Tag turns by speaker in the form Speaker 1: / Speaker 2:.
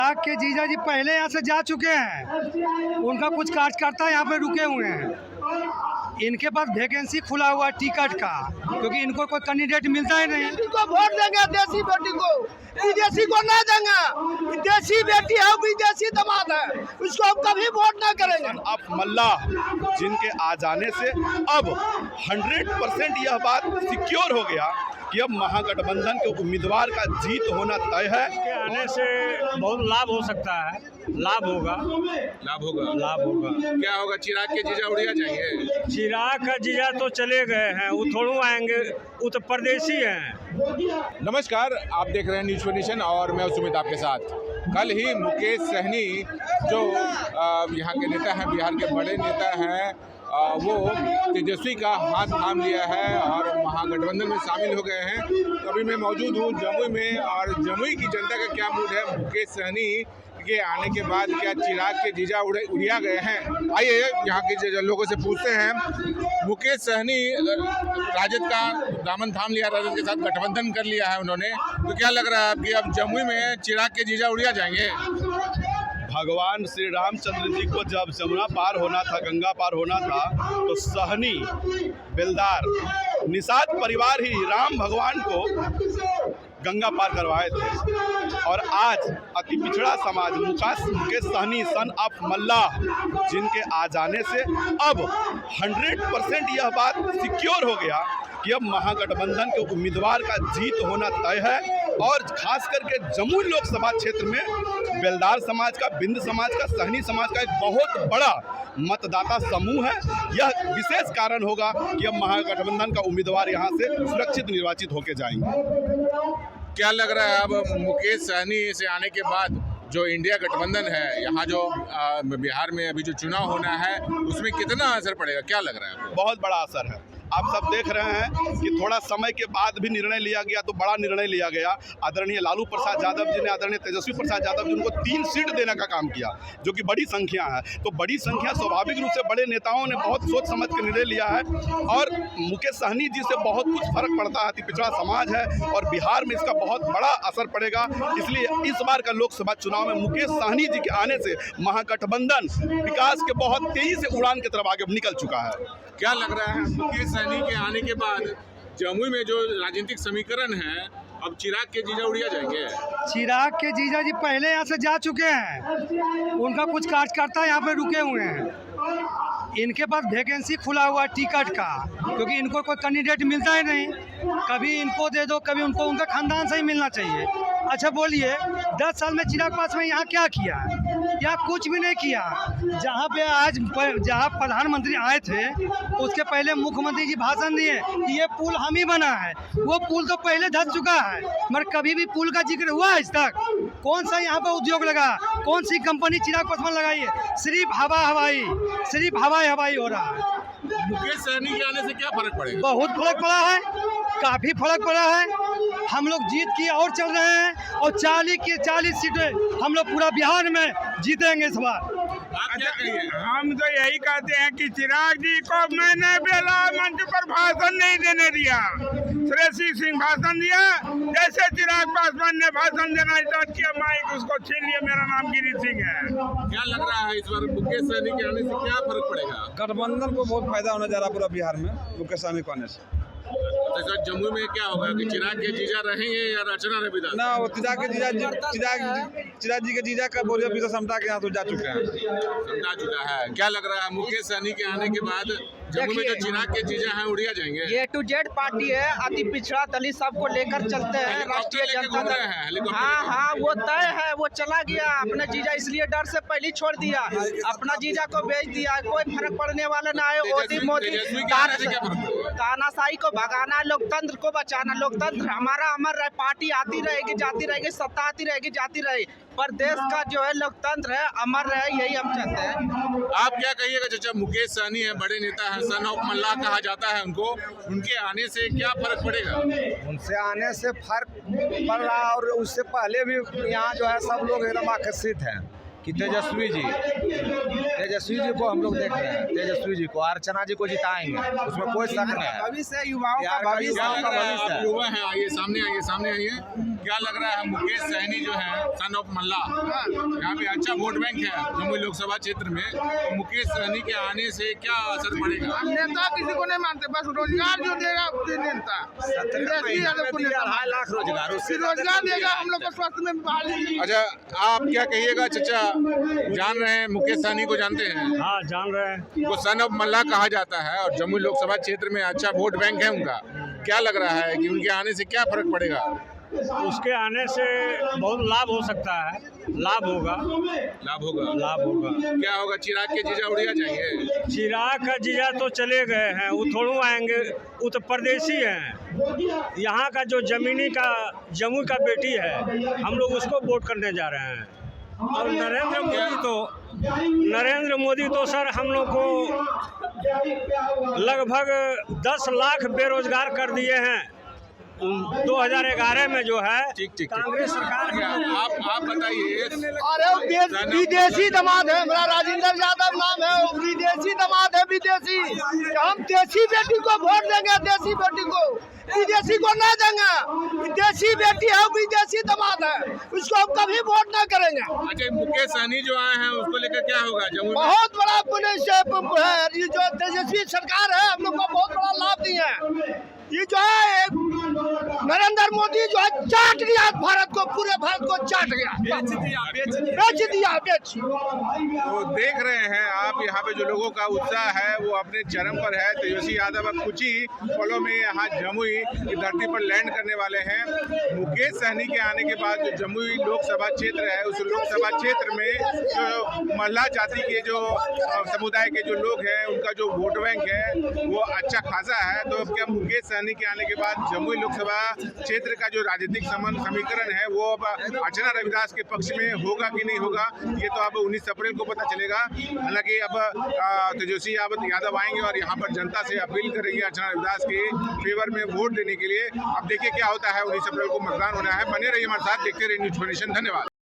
Speaker 1: चिराग के जीजा जी पहले यहाँ से जा चुके हैं, उनका कुछ कार्यकर्ता यहाँ पे रुके हुए हैं। इनके पास वैकेंसी खुला हुआ टिकट का, क्योंकि इनको कोई कैंडिडेट मिलता ही नहीं।
Speaker 2: इनको वोट देंगे देसी बेटी को, विदेशी को ना देंगे। देसी बेटी है, विदेशी दामाद है, उसको हम कभी वोट ना करेंगे।
Speaker 3: अब मल्लाह जिनके आ जाने से अब 100% यह बात सिक्योर हो गया कि अब महागठबंधन के उम्मीदवार का जीत होना तय है।
Speaker 4: इसके आने से बहुत लाभ हो सकता है, लाभ होगा।
Speaker 5: क्या होगा? चिराग के जीजा उड़िया जाएंगे?
Speaker 4: चिराग का जीजा तो चले गए हैं, वो थोड़ू आएंगे, उत्तर प्रदेशी हैं।
Speaker 5: नमस्कार, आप देख रहे हैं न्यूज़ नेशन और मैं सुमित आपके साथ। कल ही मुकेश सहनी जो यहाँ के नेता हैं, बिहार के बड़े नेता हैं, वो तेजस्वी का हाथ थाम लिया है और महागठबंधन में शामिल हो गए हैं। अभी मैं मौजूद हूँ जमुई में और जमुई की जनता का क्या मूड है मुकेश सहनी के आने के बाद? क्या चिराग के जीजा उड़िया गए हैं? आइए यहाँ के लोगों से पूछते हैं। मुकेश सहनी राजद का दामन थाम लिया, राजद के साथ गठबंधन कर लिया है उन्होंने, तो क्या लग रहा है कि अब जमुई में चिराग के जीजा उड़िया जाएंगे?
Speaker 3: भगवान श्री रामचंद्र जी को जब जमुना पार होना था, गंगा पार होना था, तो सहनी, बेलदार, निषाद परिवार ही राम भगवान को गंगा पार करवाए थे। और आज अति पिछड़ा समाज मुकेश सहनी सन ऑफ मल्लाह जिनके आ जाने से अब 100% यह बात सिक्योर हो गया कि अब महागठबंधन के उम्मीदवार का जीत होना तय है। और खास करके जमुई लोकसभा क्षेत्र में बेलदार समाज का, बिंद समाज का, सहनी समाज का एक बहुत बड़ा मतदाता समूह है। यह विशेष कारण होगा कि अब महागठबंधन का उम्मीदवार यहाँ से सुरक्षित निर्वाचित होकर जाएंगे।
Speaker 5: क्या लग रहा है अब मुकेश सहनी से आने के बाद जो इंडिया गठबंधन है, यहाँ जो बिहार में अभी जो चुनाव होना है, उसमें कितना असर पड़ेगा? क्या लग रहा है?
Speaker 3: बहुत बड़ा असर है। आप सब देख रहे हैं कि थोड़ा समय के बाद भी निर्णय लिया गया, तो बड़ा निर्णय लिया गया। आदरणीय लालू प्रसाद यादव जी ने, आदरणीय तेजस्वी प्रसाद यादव जी उनको 3 सीट देने का काम किया, जो कि बड़ी संख्या है। तो बड़ी संख्या, स्वाभाविक रूप से बड़े नेताओं ने बहुत सोच समझ के निर्णय लिया है। और मुकेश सहनी जी से बहुत कुछ फर्क पड़ता है, अति पिछड़ा समाज है और बिहार में इसका बहुत बड़ा असर पड़ेगा। इसलिए इस बार का लोकसभा चुनाव में मुकेश सहनी जी के आने से महागठबंधन विकास के बहुत तेजी से उड़ान की तरफ आगे निकल चुका है।
Speaker 5: क्या लग रहा है मुकेश सहनी के आने के बाद जमुई में जो राजनीतिक समीकरण है, अब चिराग के जीजा उड़िया जाएंगे?
Speaker 1: चिराग के जीजा जी पहले यहाँ से जा चुके हैं, उनका कुछ कार्यकर्ता यहाँ पे रुके हुए हैं। इनके पास वैकेंसी खुला हुआ टिकट का, क्योंकि इनको कोई कैंडिडेट मिलता ही नहीं। कभी इनको दे दो, कभी उनको, उनका खानदान से ही मिलना चाहिए। अच्छा बोलिए, 10 साल में चिराग पास में यहाँ क्या किया? या कुछ भी नहीं किया। जहाँ पे आज जहाँ प्रधानमंत्री आए थे, उसके पहले मुख्यमंत्री जी भाषण दिए कि ये पुल हम ही बना है। वो पुल तो पहले धस चुका है, मगर कभी भी पुल का जिक्र हुआ आज तक? कौन सा यहाँ पे उद्योग लगा? कौन सी कंपनी चिराग पासवान लगाई है? सिर्फ हवाई हो रहा है।
Speaker 5: मुकेश सहनी के आने से क्या फर्क पड़ेगा?
Speaker 1: बहुत फर्क पड़ा है, काफ़ी फर्क पड़ा है। हम लोग जीत की और चल रहे हैं और 40 सीटें हम लोग पूरा बिहार में जीतेंगे इस बार।
Speaker 5: आप क्या कहिए?
Speaker 6: हम तो यही कहते हैं कि चिराग जी को मैंने बेला मंच पर भाषण नहीं देने दिया। श्रेयसी सिंह भाषण दिया, जैसे चिराग पासवान ने भाषण देना स्टार्ट किया, माइक उसको छीन लिया। मेरा नाम गिरी सिंह है।
Speaker 5: क्या लग रहा है इस बार मुकेश सहनी के आने से क्या फर्क पड़ेगा?
Speaker 7: गठबंधन को बहुत फायदा होने जा रहा है पूरा बिहार में मुकेश सहनी को आने से।
Speaker 5: तो सर जमुई में क्या होगा कि चिराग के जीजा रहेंगे या रचना रविदास?
Speaker 7: ना, वो चिराग जी के जीजा का बोलिए अभी तो समझा के यहाँ तो जा चुके हैं।
Speaker 5: समझा चुका है। क्या लग रहा है मुकेश सहनी के आने के बाद जमुई में जो चिराग के जीजा हैं उड़िया जाएंगे?
Speaker 2: ये टू जेड पार्टी है, अति पिछड़ा दलित सबको लेकर चलते हैं। राष्ट्रीय जनता दल, हाँ, वो तय है। वो चला गया अपना जीजा, इसलिए डर से पहले छोड़ दिया, अपना जीजा को भेज दिया। कोई फर्क पड़ने वाला ना है। मोदी तानाशाही को भगाना, लोकतंत्र को बचाना। लोकतंत्र हमारा अमर रहे, पार्टी आती रहेगी, जाती रहेगी, सत्ता आती रहेगी, जाती रहेगी, पर देश का जो है लोकतंत्र है अमर रहे, यही हम चाहते हैं।
Speaker 5: आप क्या कहिएगा चाचा? मुकेश सहनी है, बड़े नेता है, सन ऑफ मल्लाह कहा जाता है उनको, उनके आने से क्या फर्क पड़ेगा?
Speaker 7: उनसे आने से फर्क पड़ रहा है और उससे पहले भी यहाँ जो है सब लोग एकदम आकर्षित हैं कि तेजस्वी जी को हम लोग देख रहे हैं। तेजस्वी जी को, अर्चना जी को जिताएंगे, उसमें कोई शक नहीं है।
Speaker 2: भविष्य युवाओं का भविष्य।
Speaker 5: युवा है, आइए सामने आइए। क्या लग रहा है मुकेश सहनी जो है सन ऑफ मल्ला, यहाँ पे अच्छा वोट बैंक है जमुई लोकसभा क्षेत्र में, तो मुकेश सहनी के आने से क्या असर पड़ेगा?
Speaker 6: नेता किसी को नहीं मानते, बस रोजगार जो देगा नेता,
Speaker 7: 2.5 लाख रोजगार, उससे
Speaker 6: रोजगार देगा हम लोग को, स्वास्थ्य में बहाली।
Speaker 5: अच्छा, आप क्या कहिएगा चाचा, जान रहे हैं मुकेश सहनी को, जानते हैं?
Speaker 4: हाँ जान रहे हैं।
Speaker 5: वो सन ऑफ मल्ला कहा जाता है और जमुई लोकसभा क्षेत्र में अच्छा वोट बैंक है उनका। क्या लग रहा है कि उनके आने से क्या फर्क पड़ेगा?
Speaker 4: उसके आने से बहुत लाभ हो सकता है, लाभ होगा।
Speaker 5: क्या होगा? चिराग के जीजा उड़िया चाहिए?
Speaker 4: चिराग का जीजा तो चले गए हैं, वो थोड़ू आएंगे, वो तो परदेसी हैं। यहाँ का जो जमीनी का जमुई का बेटी है, हम लोग उसको वोट करने जा रहे हैं। और नरेंद्र मोदी तो सर हम लोग को लगभग 10 लाख बेरोजगार कर दिए हैं 2011 में जो है कांग्रेस सरकार है।
Speaker 5: आप बताइए।
Speaker 2: अरे विदेशी दामाद है, मेरा राजेंद्र यादव नाम है, विदेशी दामाद है, विदेशी। हम देसी बेटी को वोट देंगे, देसी बेटी को, विदेशी को नहीं देंगे। देसी बेटी है, विदेशी दामाद है, उसको हम कभी वोट नहीं करेंगे।
Speaker 5: अच्छा, मुकेश सहनी जो आए हैं उसको लेकर क्या होगा?
Speaker 2: बहुत बड़ा पुलिस है, ये जो तेजस्वी सरकार है हम लोग को बहुत बड़ा लाभ दिए हैं। ये जो है नरेंद्र मोदी जो है चाट गया भारत को, पूरे भारत को चाट गया, बेच दिया।
Speaker 5: तो देख रहे हैं आप यहाँ पे जो लोगों का उत्साह है वो अपने चरम पर है। तेजस्वी यादव अब कुछ ही पलों में यहाँ जमुई की धरती पर लैंड करने वाले हैं। मुकेश सहनी के आने के बाद जो जमुई लोकसभा क्षेत्र है, उस लोकसभा क्षेत्र में जो महिला जाति के जो समुदाय के जो लोग हैं उनका जो वोट बैंक है वो अच्छा खासा है। तो अब क्या मुकेश सहनी के आने के बाद जमुई लोकसभा क्षेत्र का जो राजनीतिक समीकरण है वो अब अर्चना रविदास के पक्ष में होगा कि नहीं होगा, ये तो अब 19 अप्रैल को पता चलेगा। हालांकि अब तेजस्वी यादव आएंगे और यहाँ पर जनता से अपील करेंगे अर्चना रविदास के फेवर में वोट देने के लिए। अब देखिए क्या होता है, 19 अप्रैल को मतदान होना है। बने रहिए हमारे साथ, देखते रहिए न्यूज़ 24 नेशन। धन्यवाद।